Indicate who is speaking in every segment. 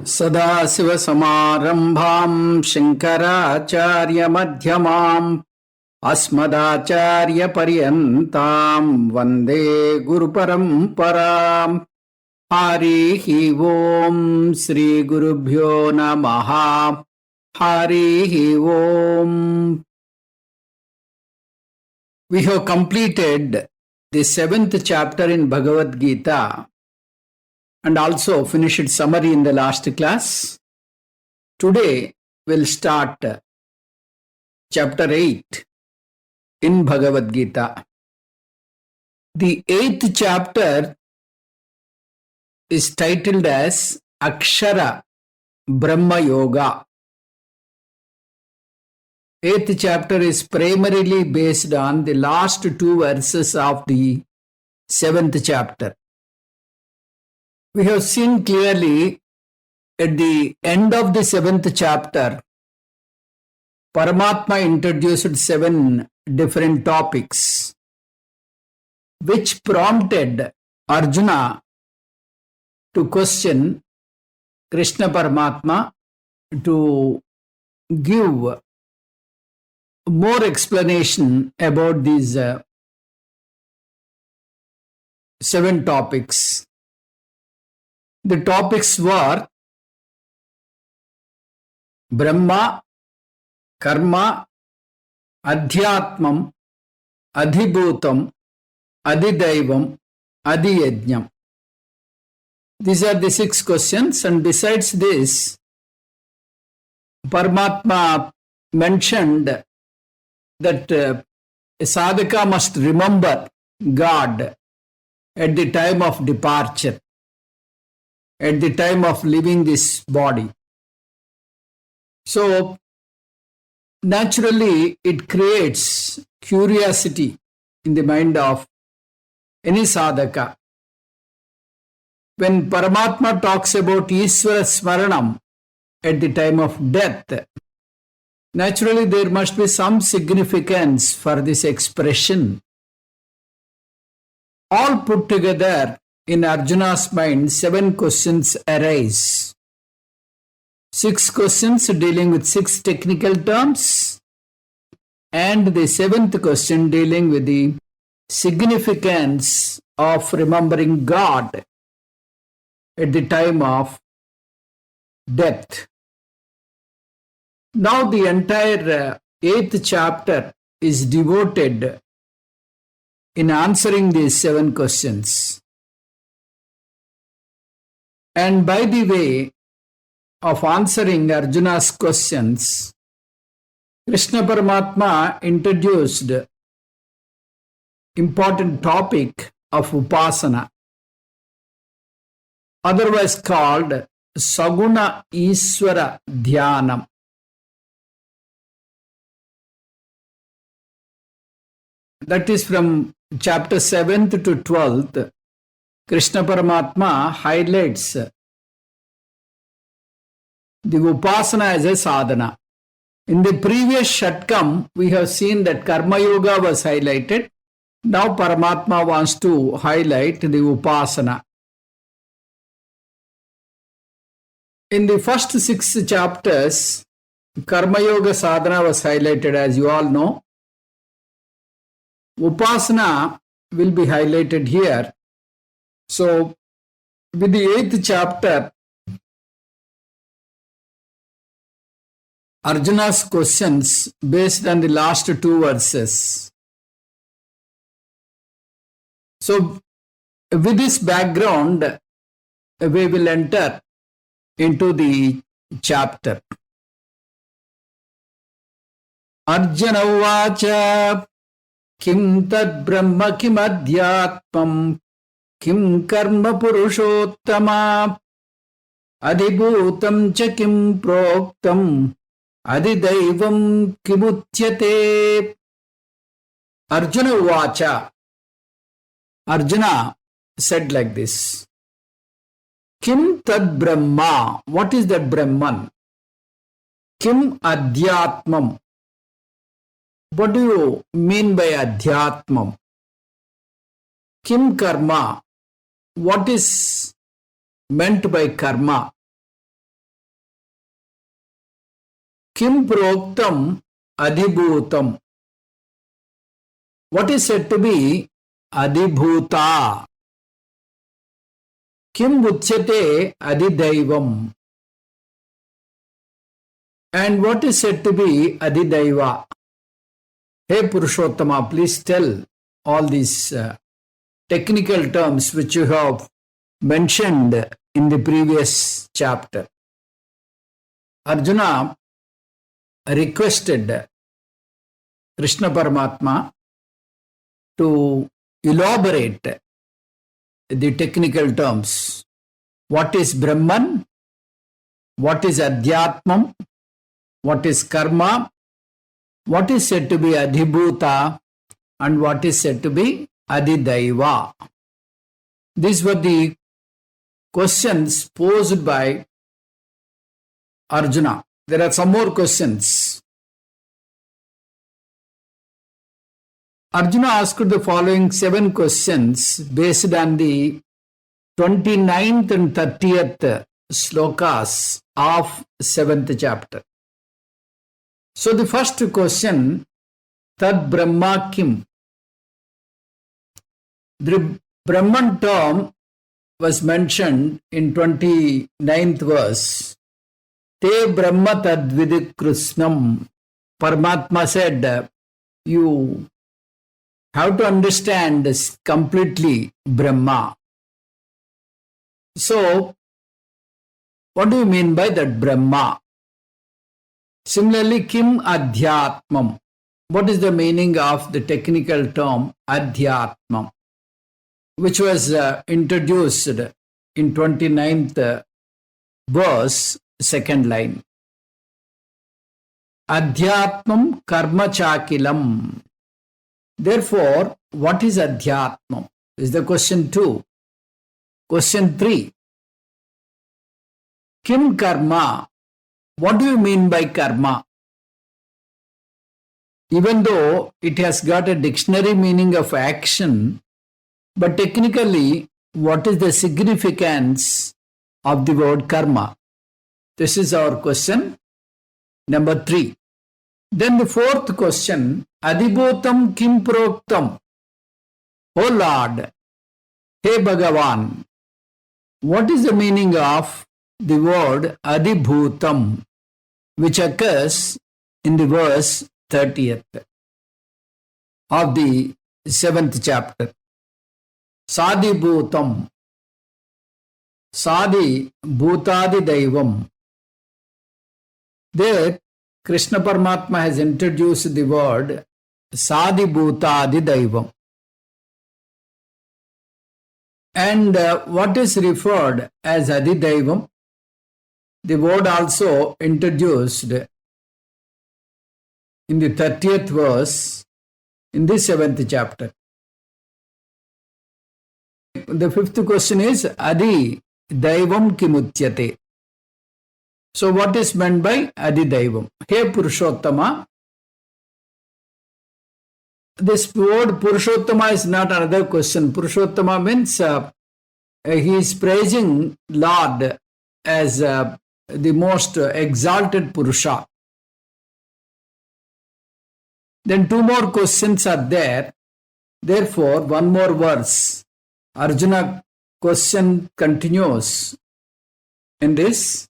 Speaker 1: Sadasivasamarampham Shankaracharya-madhyamam Asmadacharya-paryantam Vande Guru-paramparam Harihi Om Sri Gurubhyo Namaha Harihi Om. We have completed the 7th chapter in Bhagavad Gita and also finished summary in the last class. Today we'll start chapter 8 in Bhagavad Gita. The 8th chapter is titled as Akshara Brahma Yoga. 8th chapter is primarily based on the last two verses of the 7th chapter. We have seen clearly at the end of the 7th chapter, Paramatma introduced 7 different topics, which prompted Arjuna to question Krishna Paramatma to give more explanation about these 7 topics. The topics were Brahma, Karma, Adhyatmam, Adibhutam, Adidaivam, Adiyajnam. These are the 6 questions, and besides this, Paramatma mentioned that a sadhaka must remember God at the time of departure, at the time of leaving this body. So, naturally, it creates curiosity in the mind of any sadhaka. When Paramatma talks about Ishvara Smaranam at the time of death, naturally, there must be some significance for this expression. All put together, in Arjuna's mind, 7 questions arise. 6 questions dealing with 6 technical terms, and the 7th question dealing with the significance of remembering God at the time of death. Now the entire 8th chapter is devoted in answering these 7 questions. And by the way of answering Arjuna's questions, Krishna Paramatma introduced important topic of Upasana, otherwise called Saguna Ishvara Dhyanam. That is from chapter 7th to 12th, Krishna Paramatma highlights the Upasana as a sadhana. In the previous Shatkam, we have seen that Karma Yoga was highlighted. Now Paramatma wants to highlight the Upasana. In the first 6 chapters, Karma Yoga sadhana was highlighted, as you all know. Upasana will be highlighted here. So, with the 8th chapter, Arjuna's questions based on the last 2 verses. So, with this background, we will enter into the chapter. Arjuna Vacha Kim tad Brahma kim adhyatmam kim karma purushottama adibhutam cha kim proktam adidaivam kimutyate. Arjuna Vacha. Arjuna said like this: Kim tad Brahma? What is that Brahman? Kim adhyatmam? What do you mean by adhyatmam? Kim karma? What is meant by karma? Kim proktam adibhutam. What is said to be adibhuta? Kim uchyate adidaivam. And what is said to be adidaiva? Hey Purushottama, please tell all these technical terms which you have mentioned in the previous chapter. Arjuna requested Krishna Paramatma to elaborate the technical terms. What is Brahman? What is Adhyatmam? What is Karma? What is said to be Adibhuta? And what is said to be Adidaiva? These were the questions posed by Arjuna. There are some more questions. Arjuna asked the following 7 questions based on the 29th and 30th slokas of 7th chapter. So the first question, Tad Brahma Kim? The Brahman term was mentioned in 29th verse. Te Brahma Tad Vidit Krishnam. Paramatma said, you have to understand this completely Brahma. So, what do you mean by that Brahma? Similarly, Kim Adhyatmam. What is the meaning of the technical term Adhyatmam, which was introduced in 29th verse, second line. Adhyatmam karma chakilam. Therefore, what is Adhyatmam? Is the question 2. Question 3. Kim karma? What do you mean by karma? Even though it has got a dictionary meaning of action, but technically, what is the significance of the word karma? This is our question number 3. Then the 4th question, Adibhutam kim proktam? O Lord, hey Bhagavan, what is the meaning of the word Adibhutam, which occurs in the verse 30th of the 7th chapter? Sadibhutam, Sadi Bhutadi Daivam. There, Krishna Paramatma has introduced the word Sadibhutadi Daivam. And what is referred as Adidaivam? The word also introduced in the 30th verse in the 7th chapter. The 5th question is Adi Daivam Kimutyate. So what is meant by Adi Daivam? Hey Purushottama. This word Purushottama is not another question. Purushottama means he is praising Lord as the most exalted Purusha. Then 2 more questions are there. Therefore, 1 more verse. Arjuna question continues. In this,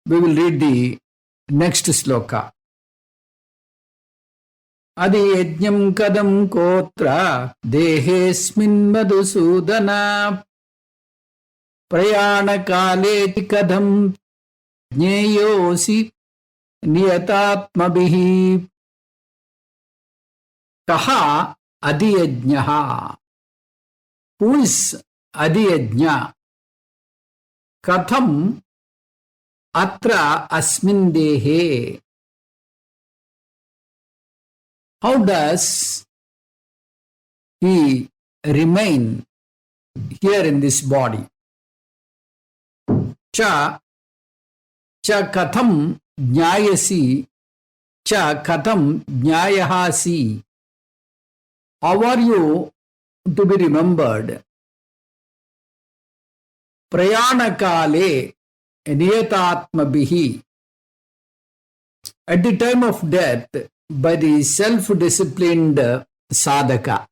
Speaker 1: we will read the next sloka. Adi yajñam kadam kotra dehesmin madhusudana prayana kaleti kadam jneyosi niyatatmabihi. Kaha adi yajñaha? Who is adi yajña? Katham atra asmin dehe? How does he remain here in this body? Cha katham jnayasi, cha katham jnayahasi. How are you to be remembered? Prayana kale niyatatmabihi. at the time of death by the self-disciplined sadhaka.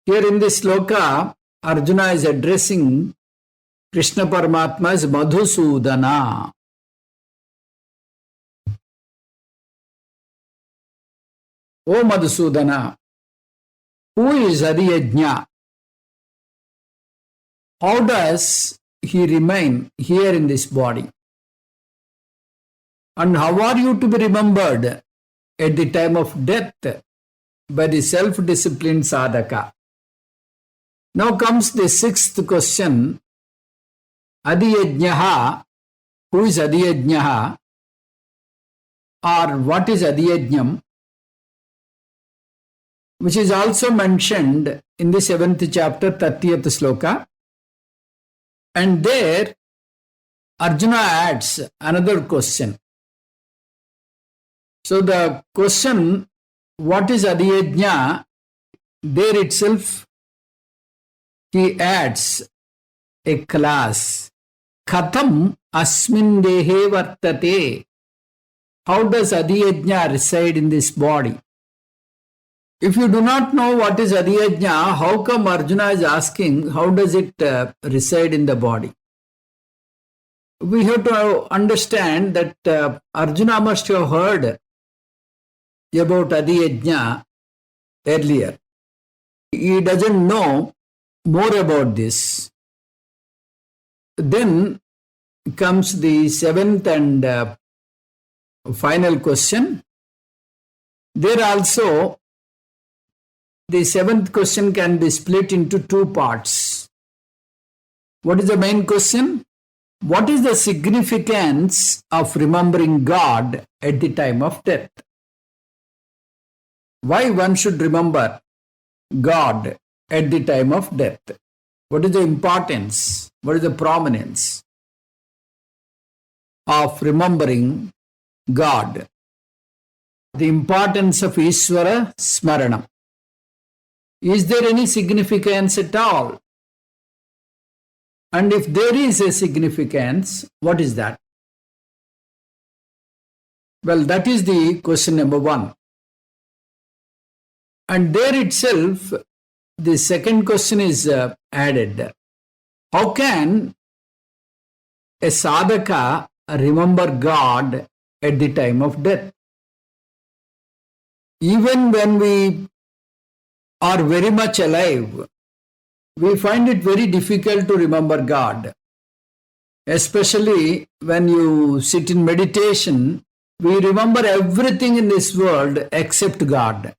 Speaker 1: Here in this sloka, Arjuna is addressing Krishna Paramatma as Madhusudana. O Madhusudana, who is Adiyajna? How does he remain here in this body? And how are you to be remembered at the time of death by the self-disciplined sadhaka? Now comes the sixth question. Adiyajnaha, who is Adiyajnaha, or what is Adiyajnam, which is also mentioned in the 7th chapter, 30th sloka. And there Arjuna adds another question. So the question, what is Adiyajna, there itself he adds a class. Katham asmin dehe vartate. How does Adiyajna reside in this body? If you do not know what is Adiyajna, how come Arjuna is asking how does it reside in the body? We have to understand that Arjuna must have heard about Adiyajna earlier. He doesn't know more about this. Then comes the seventh and final question. There also, the seventh question can be split into two parts. What is the main question? What is the significance of remembering God at the time of death? Why one should remember God at the time of death? What is the importance? What is the prominence of remembering God? The importance of Ishvara Smaranam. Is there any significance at all? And if there is a significance, what is that? Well, that is the question number one. And there itself, the second question is added. How can a sadhaka remember God at the time of death? Even when we are very much alive, we find it very difficult to remember God. Especially when you sit in meditation, we remember everything in this world except God.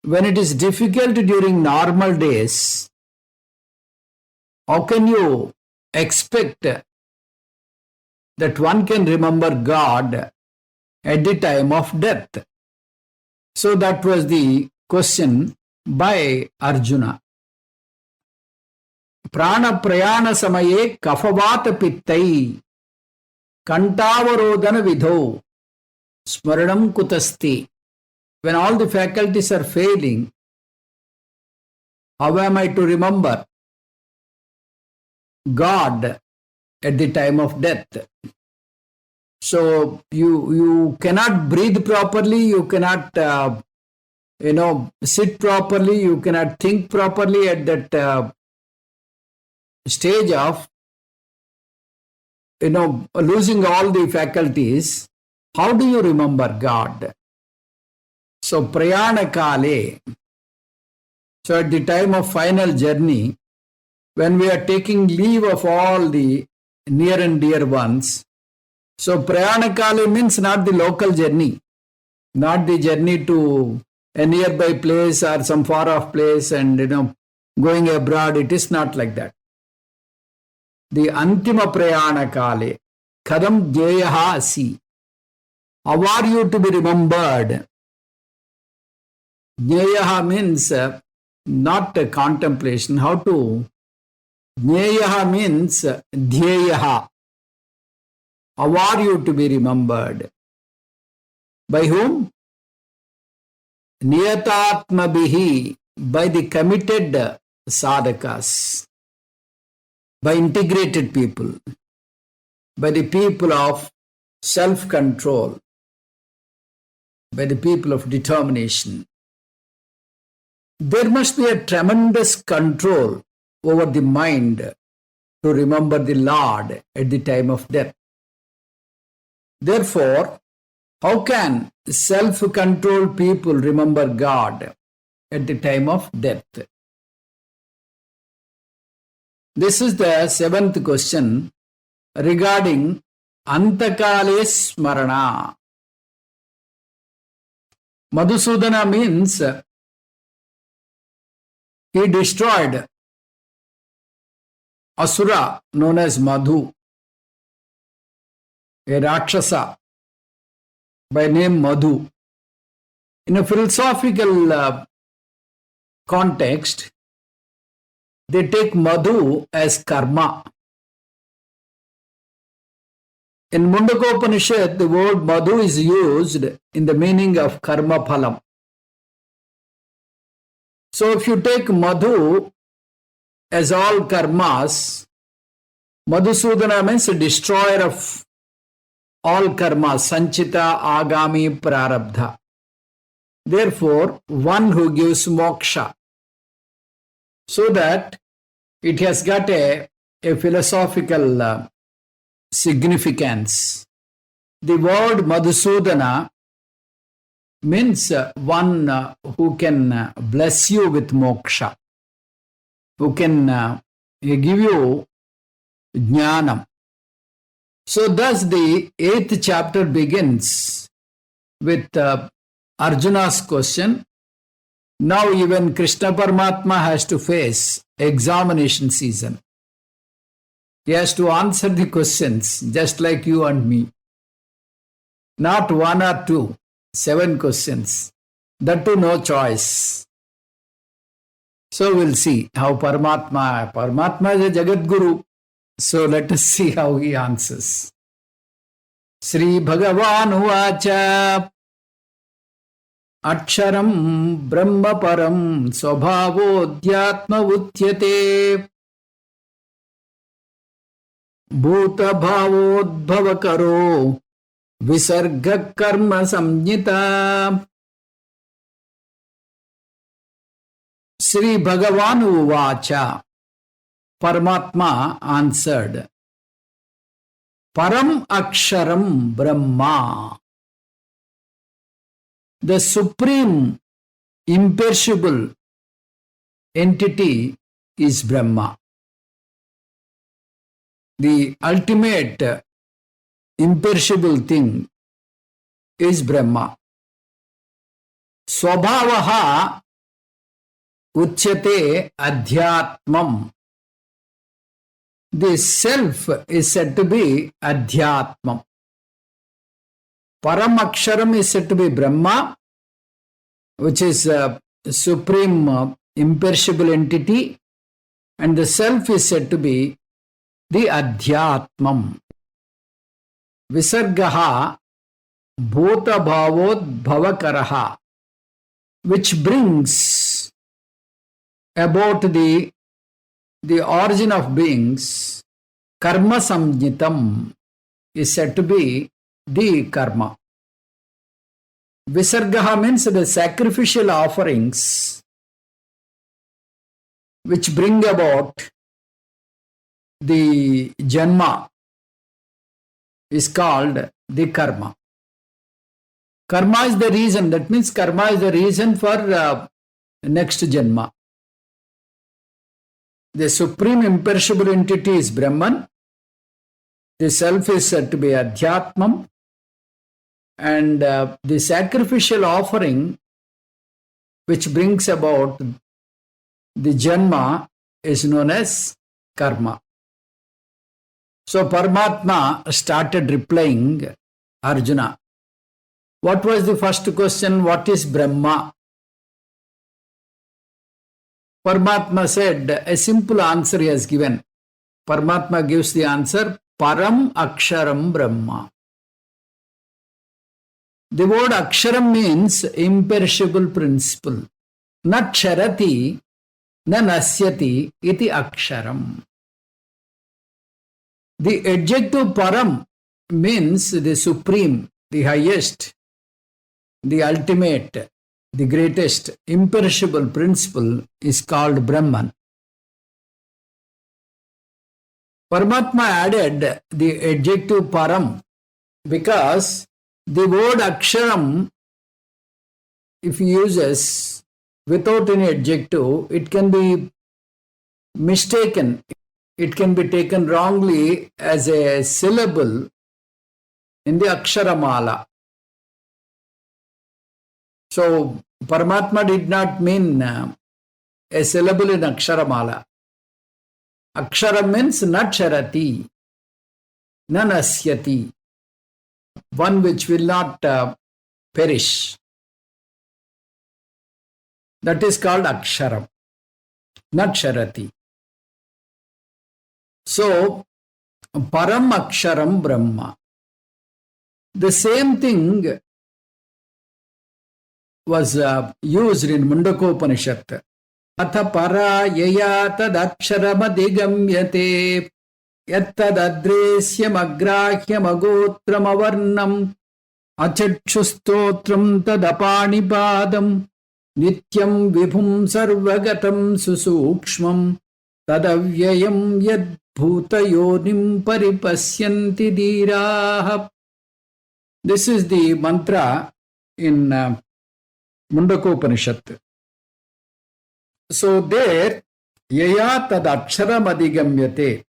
Speaker 1: When it is difficult during normal days, how can you expect that one can remember God at the time of death? So that was the question by Arjuna. Prana prayana samaye kafavata pittai kantavarodana vidho smaranam kutasti. When all the faculties are failing, how am I to remember God at the time of death? So you cannot breathe properly, you cannot sit properly, you cannot think properly at that stage of losing all the faculties. How do you remember God? So prayana kale, so at the time of final journey, when we are taking leave of all the near and dear ones, so prayana kale means not the local journey, not the journey to a nearby place or some far off place and going abroad. It is not like that. The antima prayana kale, kadam jyayaha asi. How are you to be remembered? Jnayaha means not a contemplation. How to? Jnayaha means dhyayaha. How are you to be remembered? By whom? Niyatatmabihi, by the committed sadhakas, by integrated people, by the people of self-control by the people of determination. There must be a tremendous control over the mind to remember the Lord at the time of death. Therefore, how can self-controlled people remember God at the time of death? This is the seventh question regarding Antakale Smarana. Madhusudana means he destroyed Asura known as Madhu, a Rakshasa by name Madhu. In a philosophical context, they take Madhu as karma. In Mundakopanishad, the word Madhu is used in the meaning of karma phalam. So if you take Madhu as all karmas, Madhusudana means a destroyer of all karmas, sanchita, agami, prarabdha. Therefore, one who gives moksha. So that it has got a philosophical significance. The word Madhusudana means one who can bless you with moksha, who can give you jnanam. So thus the 8th chapter begins with Arjuna's question. Now even Krishna Paramatma has to face examination season. He has to answer the questions just like you and me. Not one or two, 7 questions. That too no choice. So we'll see how Paramatma is a Jagat Guru. So let us see how he answers. Sri Bhagavan Uvacha Aksharam Brahma Param Swabhavodhyatma Utyate Bhuta Bhavodbhavakaro Visarga Karma Samjita. Sri Bhagavan Uvacha, Paramatma answered, Param Aksharam Brahma. The supreme imperishable entity is Brahma. The ultimate imperishable thing is Brahma. Swabhavaha uchyate adhyatmam. The self is said to be adhyatmam. Paramaksharam is said to be Brahma, which is a supreme imperishable entity, and the self is said to be the adhyatmam. Visargaha bhuta bhavod bhavakaraha, which brings about the origin of beings. Karma samjitam is said to be the karma. Visargaha means the sacrificial offerings which bring about the janma is called the karma. Karma is the reason, that means karma is the reason for next janma. The supreme imperishable entity is Brahman. The self is said to be Adhyatmam. And the sacrificial offering which brings about the janma is known as karma. So Paramatma started replying Arjuna. What was the first question? What is Brahma? Paramatma said, a simple answer he has given. Paramatma gives the answer, Param Aksharam Brahma. The word Aksharam means imperishable principle. Na ksharati, na nasyati, iti Aksharam. The adjective Param means the supreme, the highest, the ultimate, the greatest, imperishable principle is called Brahman. Paramatma added the adjective param because the word aksharam, if he uses without any adjective, it can be mistaken. It can be taken wrongly as a syllable in the Aksharamala. So, Paramatma did not mean a syllable in Aksharamala. Akshara means nacharati, nanasyati, one which will not perish. That is called Aksharam, nacharati. So, Param Aksharam Brahma. The same thing was used in Mundakopanishad. Atha para yaya tadaksharamadigamyate yattadadresyam agrahyam agotram avarnam achachustotram tadapanipādam nityam vibhum sarvagatam susukshmam tadavyayam yadbhutayonim paripasyanti dhīrāh. This is the mantra in Mundakopanishad. So there, yaya tad aksharam adigamyate.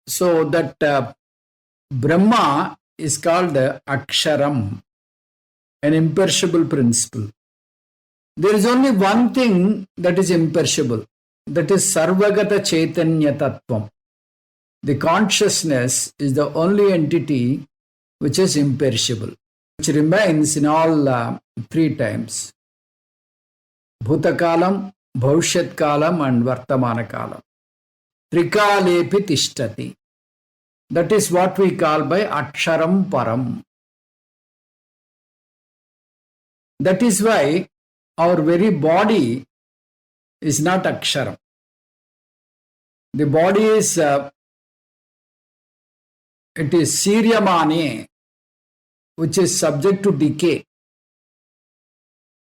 Speaker 1: So that Brahma is called Aksharam, an imperishable principle. There is only one thing that is imperishable, that is Sarvagata Chaitanya Tattvam. The consciousness is the only entity which is imperishable, which remains in all three times. Bhutakalam, Bhavishyat Kalam and Vartamana Kalam. Trikalepi tishtati. That is what we call by Aksharam Param. That is why our very body is not Aksharam. The body is, it is Siryamane, which is subject to decay.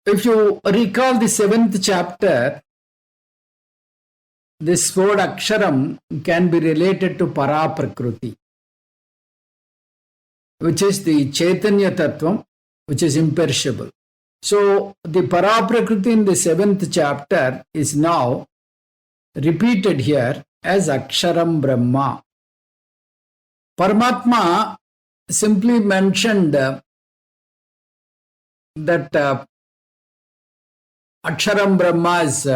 Speaker 1: If you recall the 7th chapter, this word Aksharam can be related to Para Prakriti, which is the Chaitanya Tattvam, which is imperishable. So, the Para Prakriti in the 7th chapter is now repeated here as Aksharam Brahma. Paramatma simply mentioned that Aksharam Brahma is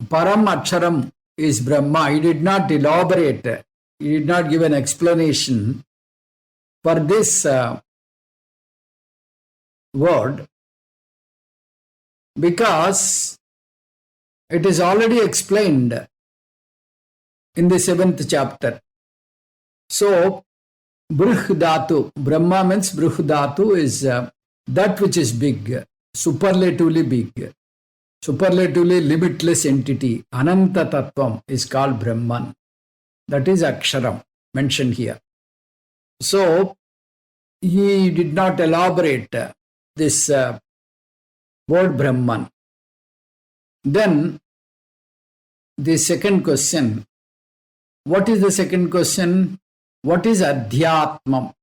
Speaker 1: Param Aksharam is Brahma. He did not elaborate, he did not give an explanation for this word because it is already explained in the 7th chapter. So, Bruh Dhatu, Brahma means Bruh Dhatu is that which is big, superlatively big, superlatively limitless entity. Ananta Tattvam is called Brahman. That is Aksharam mentioned here. So, he did not elaborate this word Brahman. Then, the second question. What is the second question? What is Adhyatmam?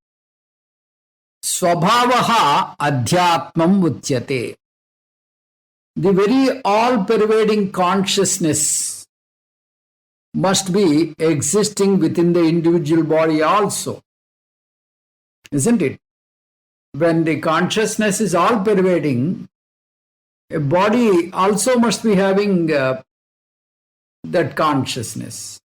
Speaker 1: Swabhavaha Adhyatmam Uchyate. The very all-pervading consciousness must be existing within the individual body also. Isn't it? When the consciousness is all-pervading, a body also must be having that consciousness.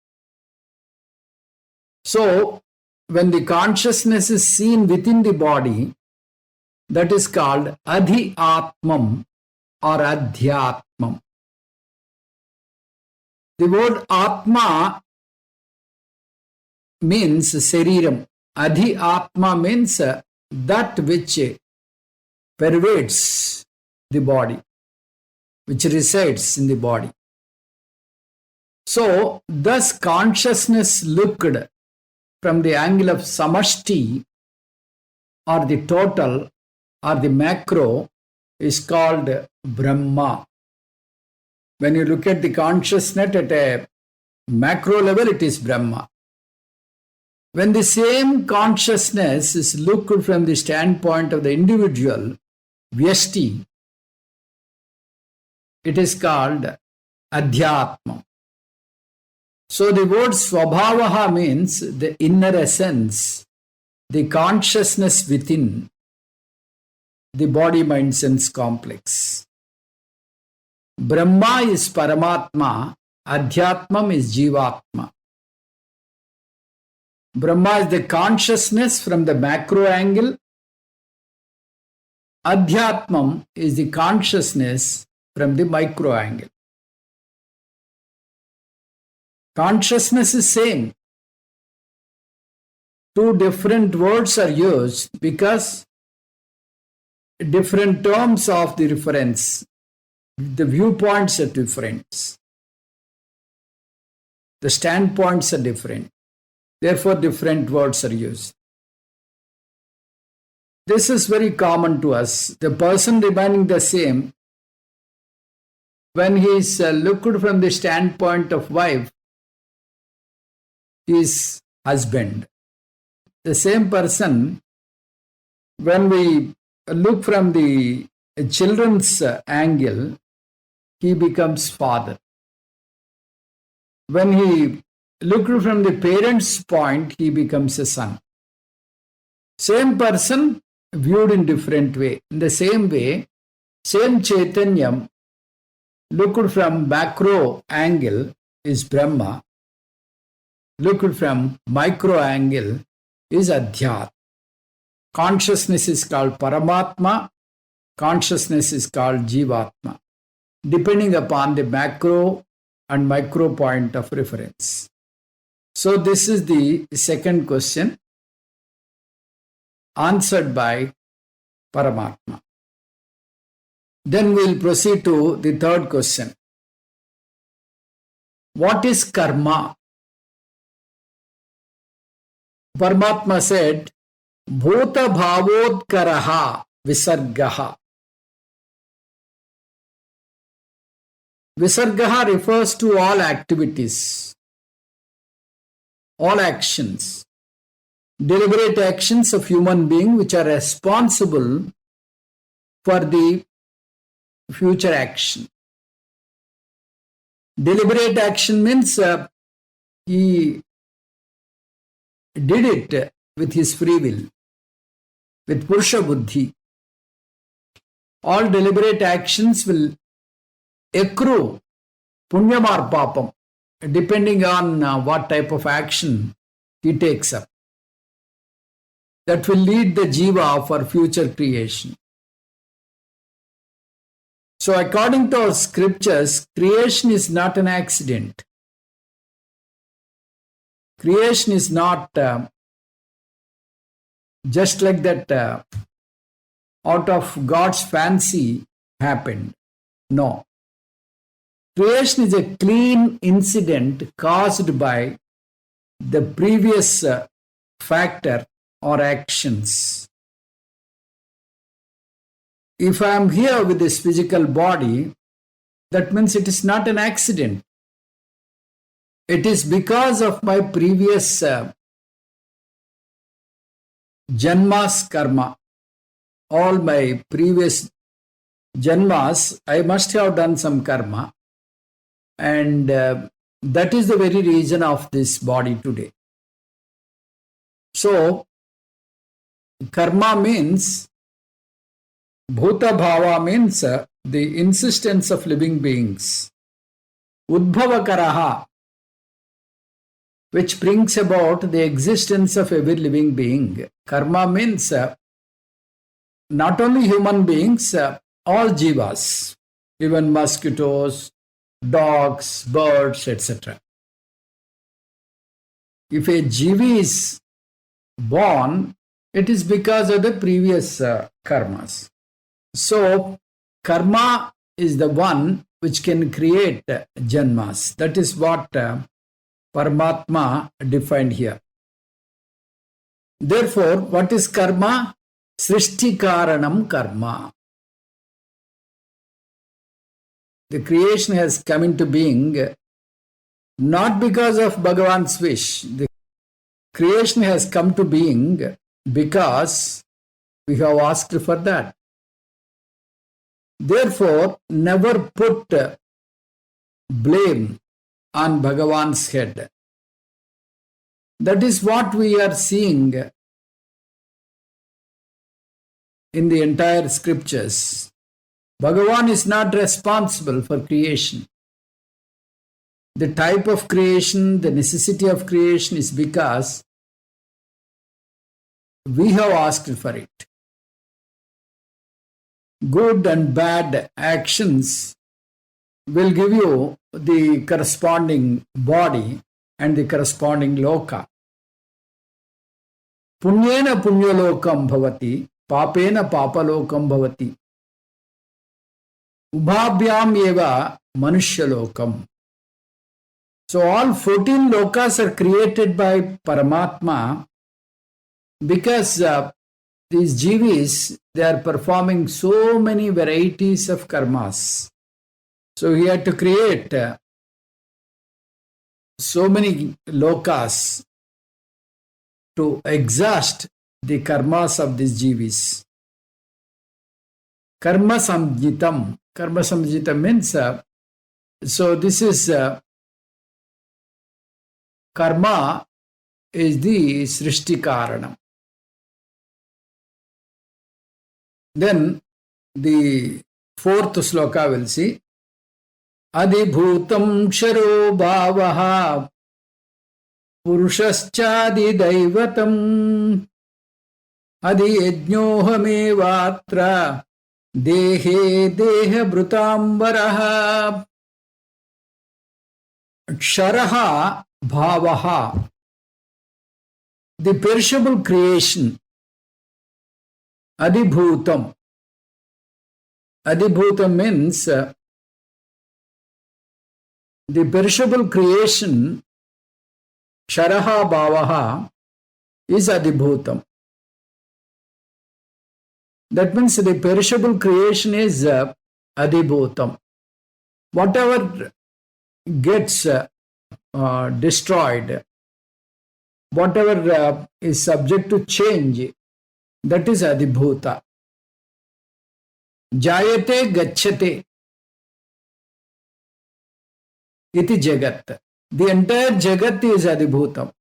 Speaker 1: So, when the consciousness is seen within the body, that is called Adhyatmam or Adhyatmam. The word Atma means Sariram. Adhyatma means that which pervades the body, which resides in the body. So, thus consciousness looked from the angle of samashti or the total or the macro is called Brahma. When you look at the consciousness at a macro level, it is Brahma. When the same consciousness is looked from the standpoint of the individual, Vyashti, it is called Adhyatma. So the word Swabhavaha means the inner essence, the consciousness within the body-mind-sense complex. Brahma is Paramatma, Adhyatmam is Jivatma. Brahma is the consciousness from the macro angle. Adhyatmam is the consciousness from the micro angle. Consciousness is same. Two different words are used because different terms of the reference, the viewpoints are different. The standpoints are different. Therefore, different words are used. This is very common to us. The person remaining the same, when he is looked from the standpoint of wife, is husband. The same person, when we look from the children's angle, he becomes father. When he looked from the parent's point, he becomes a son. Same person viewed in different way. In the same way, same Chaitanyam looked from macro angle is Brahma. Looked from micro angle is Adhyat. Consciousness is called Paramatma. Consciousness is called Jivatma, depending upon the macro and micro point of reference. So this is the second question answered by Paramatma. Then we'll proceed to the third question. What is karma? Paramatma said, Bhuta bhavodkaraha visargaha. Visargaha refers to all activities, all actions, deliberate actions of human being which are responsible for the future action. Deliberate action means he did it with his free will, with Purusha Buddhi. All deliberate actions will accrue punyam or papam, depending on what type of action he takes up. That will lead the jiva for future creation. So according to our scriptures, creation is not an accident. Creation is not just like that out of God's fancy happened. No. Creation is a clean incident caused by the previous factor or actions. If I am here with this physical body, that means it is not an accident. It is because of my previous janmas karma. All my previous janmas, I must have done some karma. And that is the very reason of this body today. So, karma means, bhuta bhava means the insistence of living beings. Udbhava karaha, which brings about the existence of every living being. Karma means not only human beings, all jivas, even mosquitoes, dogs, birds, etc. If a jivi is born, it is because of the previous karmas. So, karma is the one which can create janmas. That is what Paramatma defined here. Therefore, what is karma? Srishti karanam karma. The creation has come into being not because of Bhagavan's wish. The creation has come to being because we have asked for that. Therefore, never put blame on Bhagavan's head. That is what we are seeing in the entire scriptures. Bhagavan is not responsible for creation. The type of creation, the necessity of creation is because we have asked for it. Good and bad actions will give you the corresponding body and the corresponding loka. Punyena punyalokam bhavati, papena papalokam bhavati. Ubhabhyam eva manushyalokam. So all 14 lokas are created by Paramatma because these jivis, they are performing so many varieties of karmas. So he had to create so many lokas to exhaust the karmas of these jivis. Karma samjitam. Karma samjitam means, so this is karma is the srishti karanam. Then the fourth sloka will see Adibhutam Ksharo Bhavaha Purushascha Daivatam Adiyajnohamevatra Dehe Deha Brutambaraha. Aksharaha Bhavaha. The perishable creation. Adibhutam. Adibhutam means the perishable creation, Ksharaha Bhavaha, is Adibhutam. That means the perishable creation is Adibhutam. Whatever gets destroyed, whatever is subject to change, that is Adibhuta. Jayate gacchate iti jagat. The entire jagat is Adibhutam.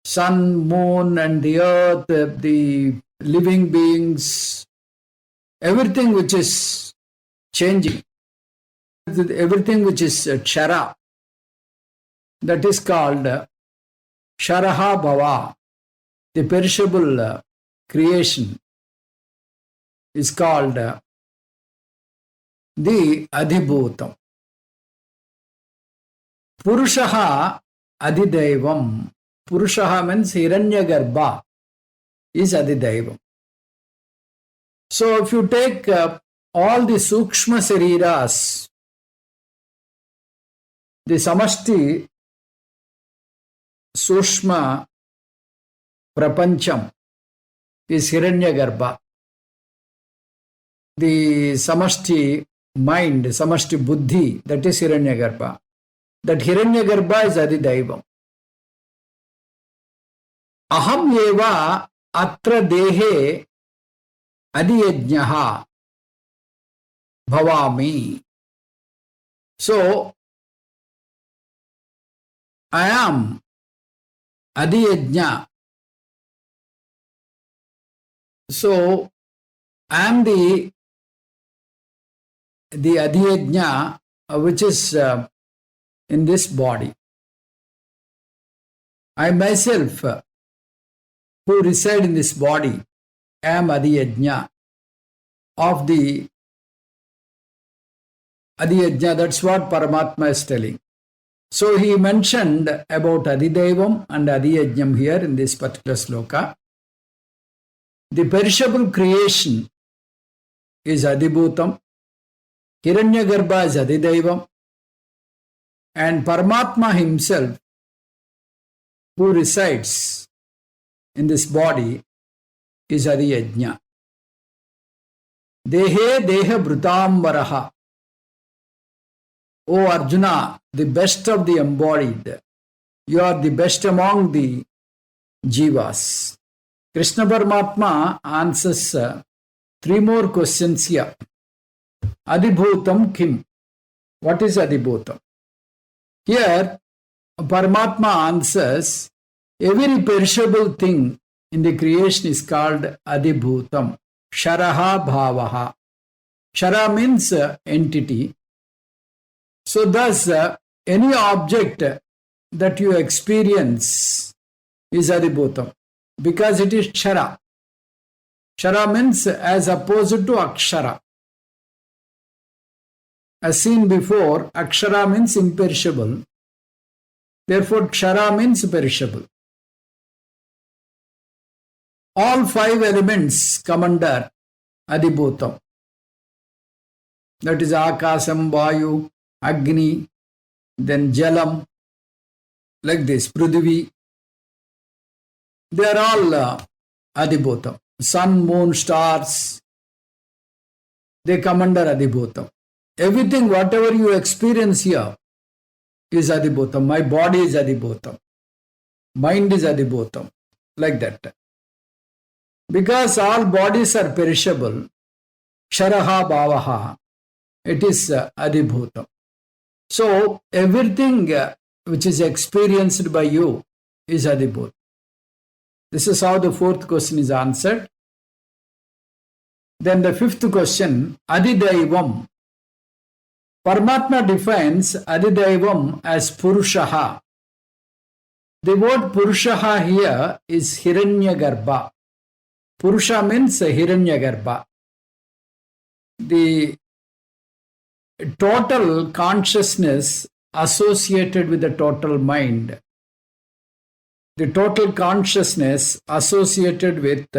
Speaker 1: Sun, moon and the earth, the living beings, everything which is changing, everything which is kshara, that is called Ksharaha Bhava. The perishable creation is called the Adibhutam. Purushaha Adidaivam. Purushaha means Hiranyagarbha is Adidaivam. So if you take all the Sukshma Sariras, the Samashti Sushma Prapancham is Hiranyagarbha. The Samashti mind, Samashti Buddhi, that is Hiranyagarbha. That Hiranyagarbha is Adidaivam. Aham eva atra dehe adiyajnaha bhavami. So, I am adiyajna. So, I am the adiyajna which is in this body. I myself who reside in this body am adiyajna of the adiyajna. That's what Paramatma is telling. So he mentioned about Adidaivam and Adiyajnam here in this particular sloka. The perishable creation is Adibhutam, Hiranyagarbha is Adidaivam, and Paramatma himself who resides in this body is Adiyajna. Dehe Deha Bhrutamvaraha. O Arjuna, the best of the embodied, you are the best among the jivas. Krishna Paramatma answers three more questions here. Adibhutam Kim. What is Adibhutam? Here, Paramatma answers, every perishable thing in the creation is called Adibhutam. Sharaha Bhavaha. Shara means entity. So thus, any object that you experience is Adibhutam because it is Shara. Shara means as opposed to Akshara. As seen before, Akshara means imperishable. Therefore, Kshara means perishable. All five elements come under Adibhutam. That is Akasam, Vayu, Agni, then Jalam, like this, Prithvi. They are all Adibhutam. Sun, moon, stars, they come under Adibhutam. Everything, whatever you experience here, is Adibhutam. My body is Adibhutam. Mind is Adibhutam. Like that. Because all bodies are perishable, Ksharaha Bhavaha, it is Adibhutam. So, everything which is experienced by you is Adibhutam. This is how the fourth question is answered. Then the fifth question, Adidaivam. Paramatma defines Adidaivam as Purushaha. The word Purushaha here is Hiranyagarbha. Purusha means Hiranyagarbha. The total consciousness associated with the total mind. The total consciousness associated with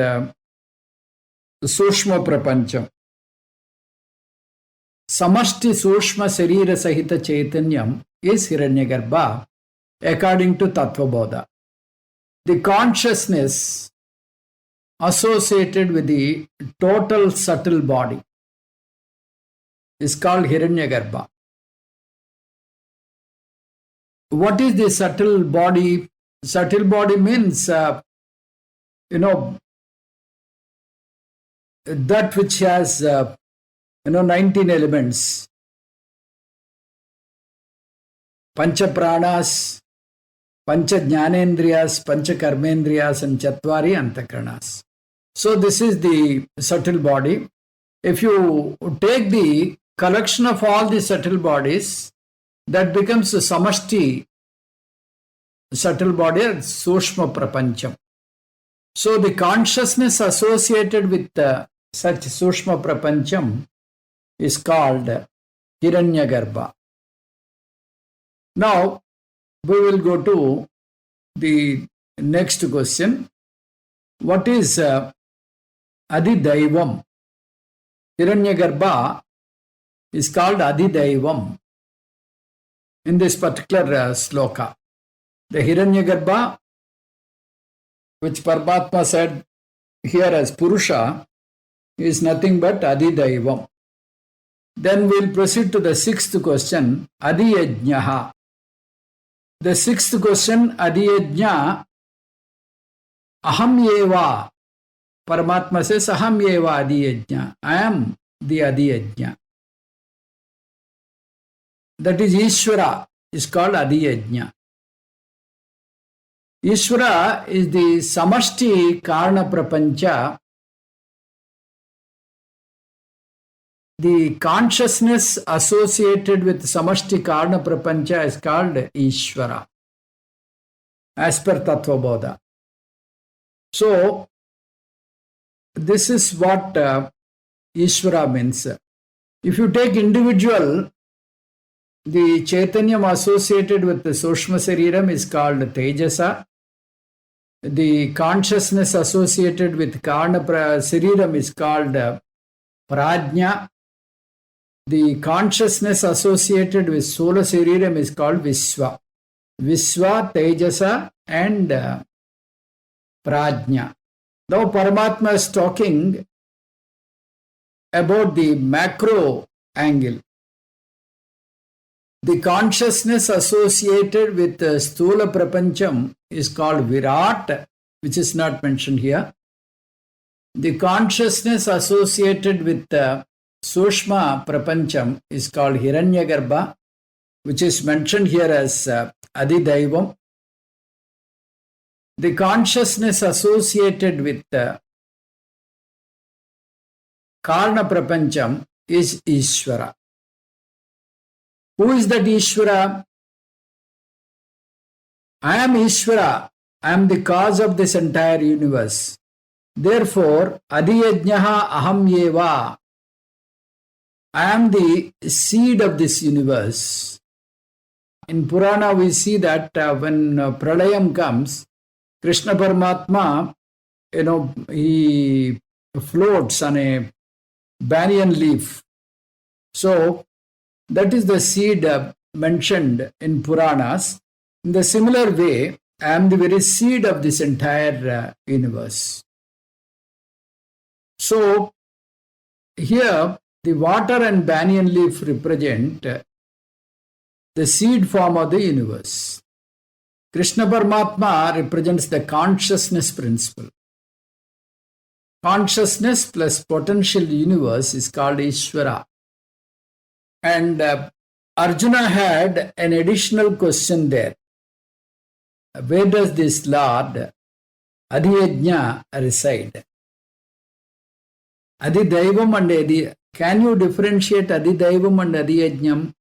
Speaker 1: Sushma Prapancham. Samashti Sushma Sarira Sahita Chaitanyam is Hiranyagarbha according to Tattva Bodha. The consciousness associated with the total subtle body is called Hiranyagarbha. What is the subtle body? Subtle body means, that which has, 19 elements. Pancha Pranas, Pancha Jnanendriyas, Pancha Karmendriyas, and Chatvari Antakranas. So this is the subtle body. If you take the collection of all the subtle bodies, that becomes a Samashti subtle body, Sushma Prapancham. So the consciousness associated with such Sushma Prapancham is called Hiranyagarbha. Now, we will go to the next question. What is Adidaivam? Hiranyagarbha is called Adidaivam in this particular sloka. The Hiranyagarbha, which Paramatma said here as Purusha, is nothing but Adidaivam. Then we'll proceed to the sixth question, Adiyajnaha. The sixth question, Adiyajna, Aham Yeva. Paramatma says, Aham Yeva Adiyajna. I am the Adiyajna. That is Ishvara, is called Adiyajna. Ishvara is the Samashti Karna Prapancha. The consciousness associated with Samashti Karna Prapancha is called Ishvara, as per Tattva Bodha. So, this is what Ishvara means. If you take individual, the Chaitanyam associated with the Sushma Sariram is called Tejasa. The consciousness associated with Karna Sariram is called Prajna. The consciousness associated with Sola Sariram is called Visva. Visva, Tejasa and Prajna. Now Paramatma is talking about the macro angle. The consciousness associated with Sthula Prapancham is called Virat, which is not mentioned here. The consciousness associated with Sushma Prapancham is called Hiranyagarbha, which is mentioned here as Adidaivam. The consciousness associated with Karna Prapancham is Ishvara. Who is that Ishvara? I am Ishvara. I am the cause of this entire universe. Therefore, Adiyajnaha Aham Yeva. I am the seed of this universe. In Purana, we see that when Pralayam comes, Krishna Paramatma, he floats on a banyan leaf. So, that is the seed mentioned in Puranas. In the similar way, I am the very seed of this entire universe. So, here the water and banyan leaf represent the seed form of the universe. Krishna Paramatma represents the consciousness principle. Consciousness plus potential universe is called Ishvara. And Arjuna had an additional question there. Where does this Lord Adiyajna reside? Adidaivam and Adi. Can you differentiate Adidaivam and Adiyajnam?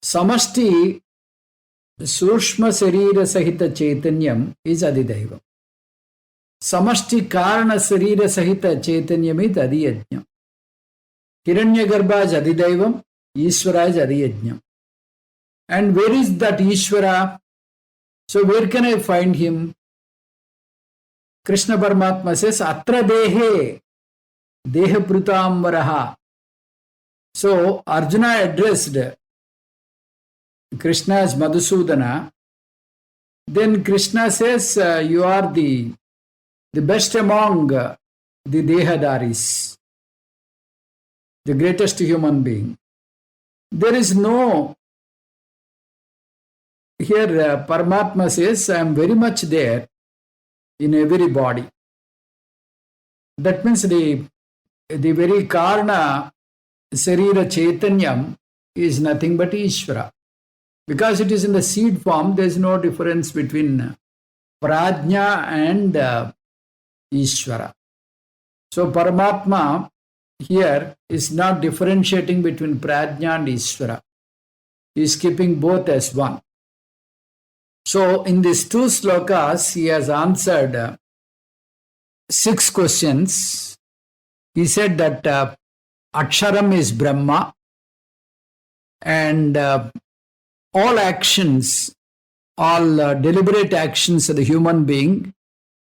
Speaker 1: Samasti Sushma Sarira Sahita Chaitanyam is Adidaivam. Samasti Karana Sarira Sahita Chaitanyam is Adiyajnam. Hiranyagarbha is Adidaivam, Ishvara is Adiyajnam. And where is that Ishvara? So where can I find him? Krishna Paramatma says, Atra Dehe, Deha Prutamvaraha. So Arjuna addressed Krishna as Madhusudana. Then Krishna says, you are the best among the Dehadaris, the greatest human being. There is no, here Paramatma says, I am very much there in every body. That means the very Karna Sarira Chaitanyam is nothing but Ishvara. Because it is in the seed form, there is no difference between Prajna and Ishvara. So Paramatma here is not differentiating between Prajna and Ishvara. He is keeping both as one. So in these two slokas, he has answered 6 questions. He said that Aksharam is Brahma, and all actions, all deliberate actions of the human being,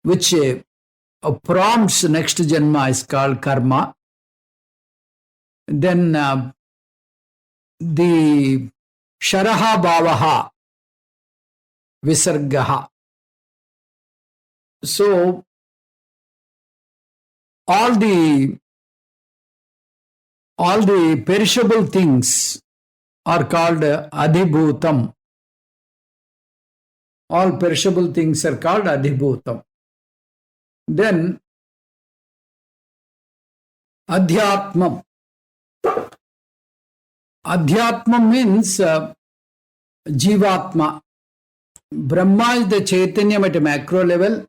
Speaker 1: which prompts next Janma is called karma. Then the Sharaha Bhavaha, Visargaha. So, all the perishable things are called Adibhutam. All perishable things are called Adibhutam. Then Adhyatmam. Adhyatmam means Jivatma. Brahma is the Chaitanyam at a macro level.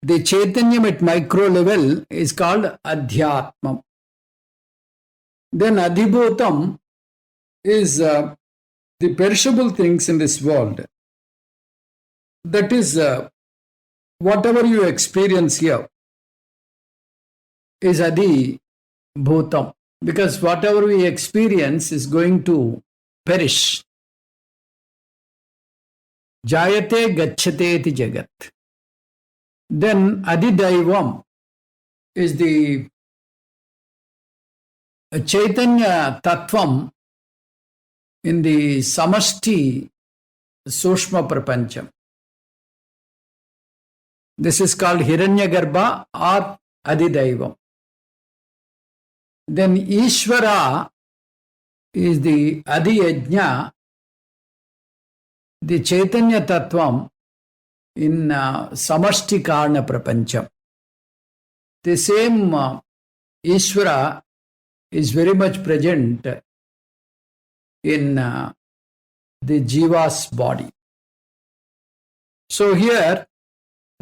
Speaker 1: The Chaitanyam at micro level is called Adhyatmam. Then Adibhutam is the perishable things in this world. That is whatever you experience here is Adibhutam. Because whatever we experience is going to perish. Jayate gacchate iti jagat. Then Adidaivam is the Chaitanya Tattvam in the Samashti Sushma Prapancham. This is called Hiranyagarbha or Adidaivam. Then Ishvara is the Adiyajna, the Chaitanya Tattvam in Samashti Karna Prapancham. The same Ishvara is very much present in the Jiva's body. So here,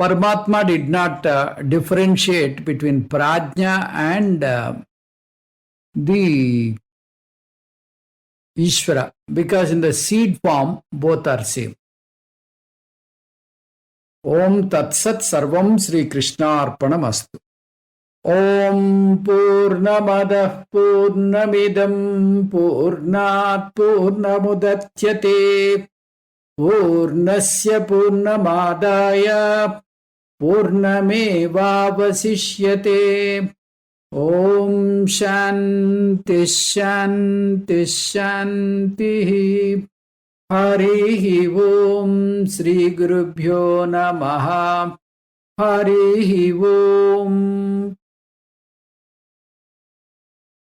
Speaker 1: Paramatma did not differentiate between Prajna and the Ishvara, because in the seed form, both are same. Om Tat Sat Sarvam Sri Krishna Arpanamastu. Om Purnamadah Purnamidam Purnat Purnamudatyate Purnasya Purnamadaya Purnamevavasishyate. Om Shanti Shanti Shanti. Harihi Om Sri Gurubhyo Namaha. Harihi Om.